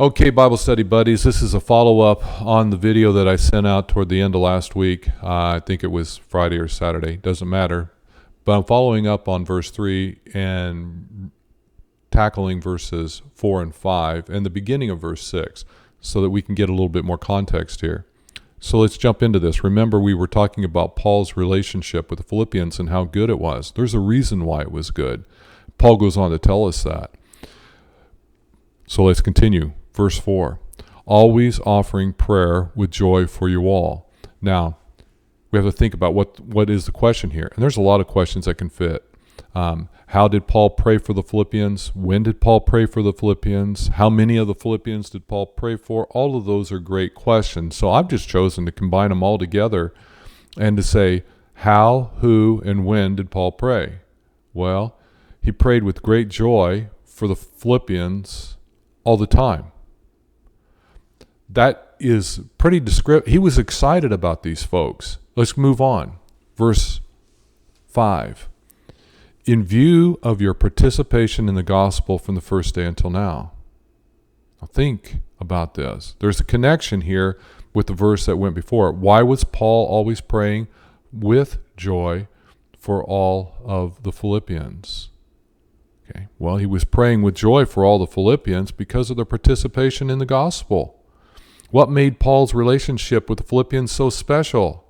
Okay, Bible study buddies, this is a follow-up on the video that I sent out toward the end of last week. I think it was Friday or Saturday, doesn't matter. But I'm following up on verse 3 and tackling verses 4 and 5 and the beginning of verse 6 so that we can get a little bit more context here. So let's jump into this. Remember, we were talking about Paul's relationship with the Philippians and how good it was. There's a reason why it was good. Paul goes on to tell us that. So let's continue. Verse 4, always offering prayer with joy for you all. Now, we have to think about what is the question here. And there's a lot of questions that can fit. How did Paul pray for the Philippians? When did Paul pray for the Philippians? How many of the Philippians did Paul pray for? All of those are great questions. So I've just chosen to combine them all together and to say, how, who, and when did Paul pray? Well, he prayed with great joy for the Philippians all the time. That is pretty descriptive. He was excited about these folks. Let's move on. Verse 5. In view of your participation in the gospel from the first day until now. Now think about this. There's a connection here with the verse that went before. Why was Paul always praying with joy for all of the Philippians? Okay. Well, he was praying with joy for all the Philippians because of their participation in the gospel. What made Paul's relationship with the Philippians so special?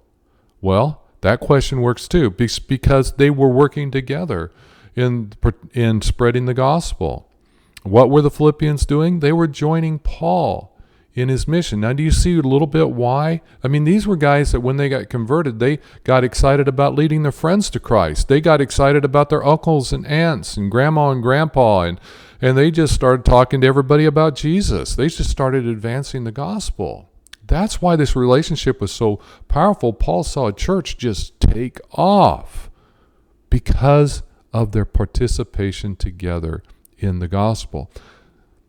Well, that question works too, because they were working together in spreading the gospel. What were the Philippians doing? They were joining Paul in his mission. Now, do you see a little bit why? I mean, these were guys that when they got converted, they got excited about leading their friends to Christ. They got excited about their uncles and aunts and grandma and grandpa, and they just started talking to everybody about Jesus. They just started advancing the gospel. That's why this relationship was so powerful. Paul saw a church just take off because of their participation together in the gospel.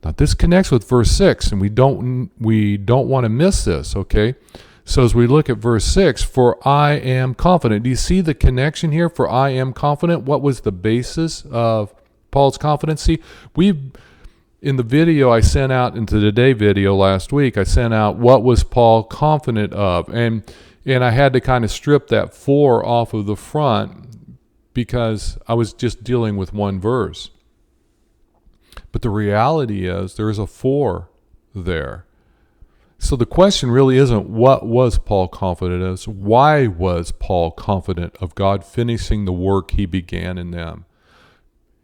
Now this connects with verse 6, and we don't want to miss this, okay? So as we look at verse 6, for I am confident. Do you see the connection here? For I am confident. What was the basis of Paul's competency? In the video I sent out, into the Today video last week, I sent out what was Paul confident of, and I had to kind of strip that 4 off of the front because I was just dealing with one verse. But the reality is there is a 4 there. So the question really isn't what was Paul confident of, why was Paul confident of God finishing the work he began in them?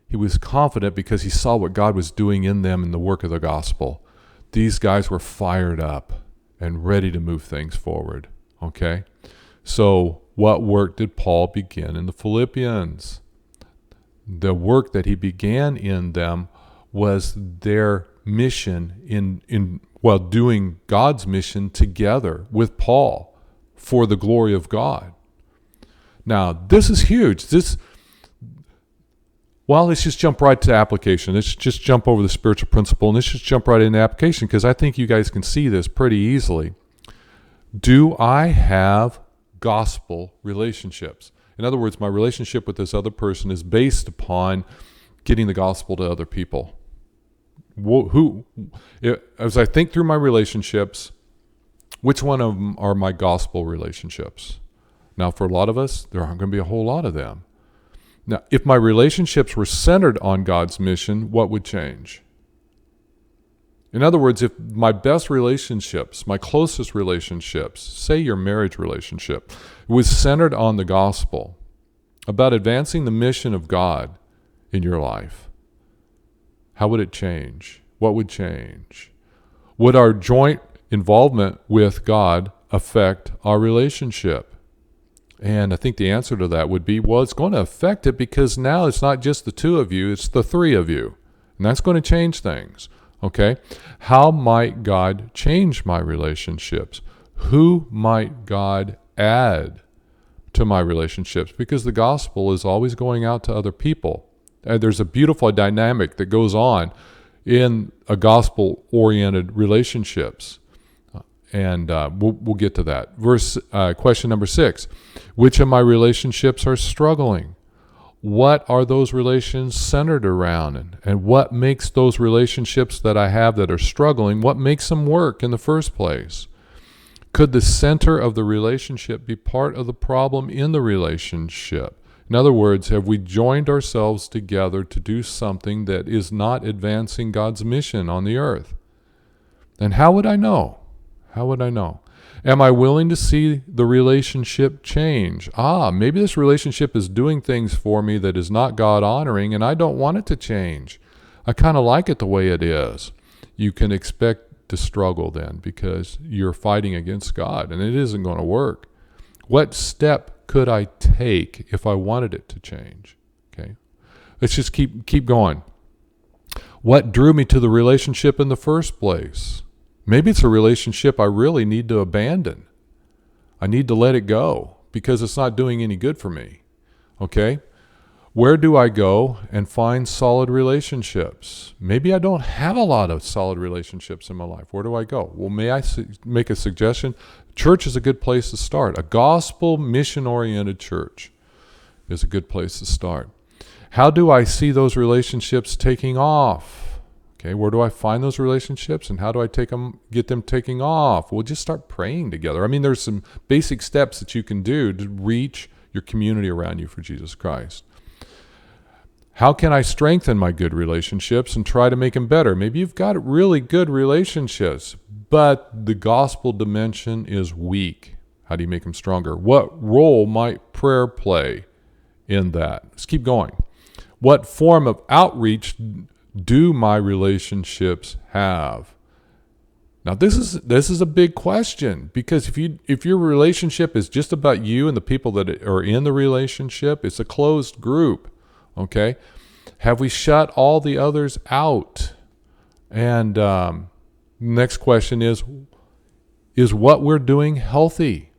He was confident because he saw what God was doing in them in the work of the gospel. These guys were fired up and ready to move things forward. Okay? So what work did Paul begin in the Philippians? The work that he began in them was their mission in doing God's mission together with Paul for the glory of God. Now, this is huge. Let's just jump right to application. Let's just jump over the spiritual principle and let's just jump right into application because I think you guys can see this pretty easily. Do I have gospel relationships? In other words, my relationship with this other person is based upon getting the gospel to other people. As I think through my relationships, which one of them are my gospel relationships? Now, for a lot of us, there aren't going to be a whole lot of them. Now, if my relationships were centered on God's mission, what would change? In other words, if my best relationships, my closest relationships, say your marriage relationship, was centered on the gospel, about advancing the mission of God in your life, how would it change? What would change? Would our joint involvement with God affect our relationship? And I think the answer to that would be, well, it's going to affect it because now it's not just the 2 of you, it's the 3 of you. And that's going to change things, okay? How might God change my relationships? Who might God add to my relationships? Because the gospel is always going out to other people. There's a beautiful dynamic that goes on in a gospel-oriented relationships. And we'll get to that. Question number 6. Which of my relationships are struggling? what are those relations centered around? And what makes those relationships that I have that are struggling, what makes them work in the first place? Could the center of the relationship be part of the problem in the relationship? In other words, have we joined ourselves together to do something that is not advancing God's mission on the earth? And how would I know? How would I know? Am I willing to see the relationship change? Maybe this relationship is doing things for me that is not God honoring, and I don't want it to change. I kind of like it the way it is. You can expect to struggle then because you're fighting against God, and it isn't going to work. What step could I take if I wanted it to change? Okay, let's just keep going. What drew me to the relationship in the first place? Maybe it's a relationship I really need to abandon. I need to let it go because it's not doing any good for me. Okay? Where do I go and find solid relationships? Maybe I don't have a lot of solid relationships in my life. Where do I go? Well, may I make a suggestion? Church is a good place to start. A gospel mission-oriented church is a good place to start. How do I see those relationships taking off? Okay, where do I find those relationships and how do I get them taking off? We'll just start praying together. I mean, there's some basic steps that you can do to reach your community around you for Jesus Christ. How can I strengthen my good relationships and try to make them better? Maybe you've got really good relationships, but the gospel dimension is weak. How do you make them stronger? What role might prayer play in that? Let's keep going. What form of outreach do my relationships have? Now this is a big question because if your relationship is just about you and the people that are in the relationship, it's a closed group. Okay, have we shut all the others out? And next question is what we're doing healthy?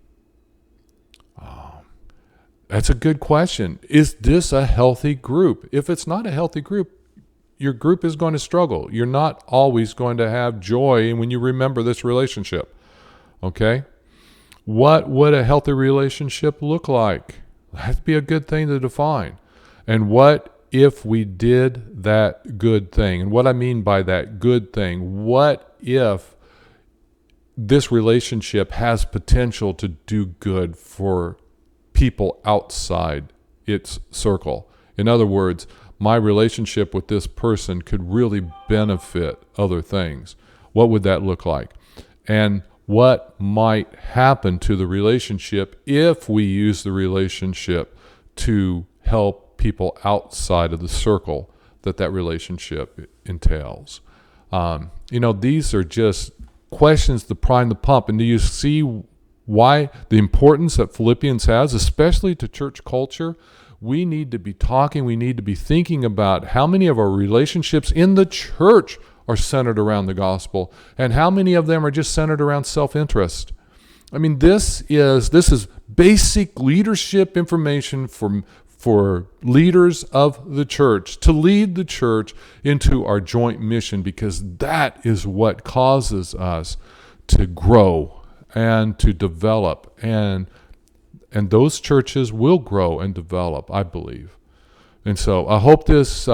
That's a good question. Is this a healthy group? If it's not a healthy group, your group is going to struggle. You're not always going to have joy when you remember this relationship. Okay? What would a healthy relationship look like? That'd be a good thing to define. And what if we did that good thing? And what I mean by that good thing, what if this relationship has potential to do good for people outside its circle? In other words, my relationship with this person could really benefit other things. What would that look like? And what might happen to the relationship if we use the relationship to help people outside of the circle that relationship entails? These are just questions to prime the pump. And do you see why the importance that Philippians has, especially to church culture? We need to be talking, we need to be thinking about how many of our relationships in the church are centered around the gospel and how many of them are just centered around self-interest. I mean, this is basic leadership information for leaders of the church to lead the church into our joint mission, because that is what causes us to grow and to develop, and those churches will grow and develop, I believe. And so I hope this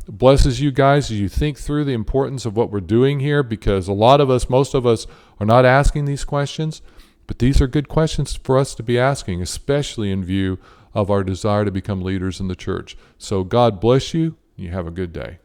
blesses you guys as you think through the importance of what we're doing here, because most of us are not asking these questions, but these are good questions for us to be asking, especially in view of our desire to become leaders in the church. So God bless you. You have a good day.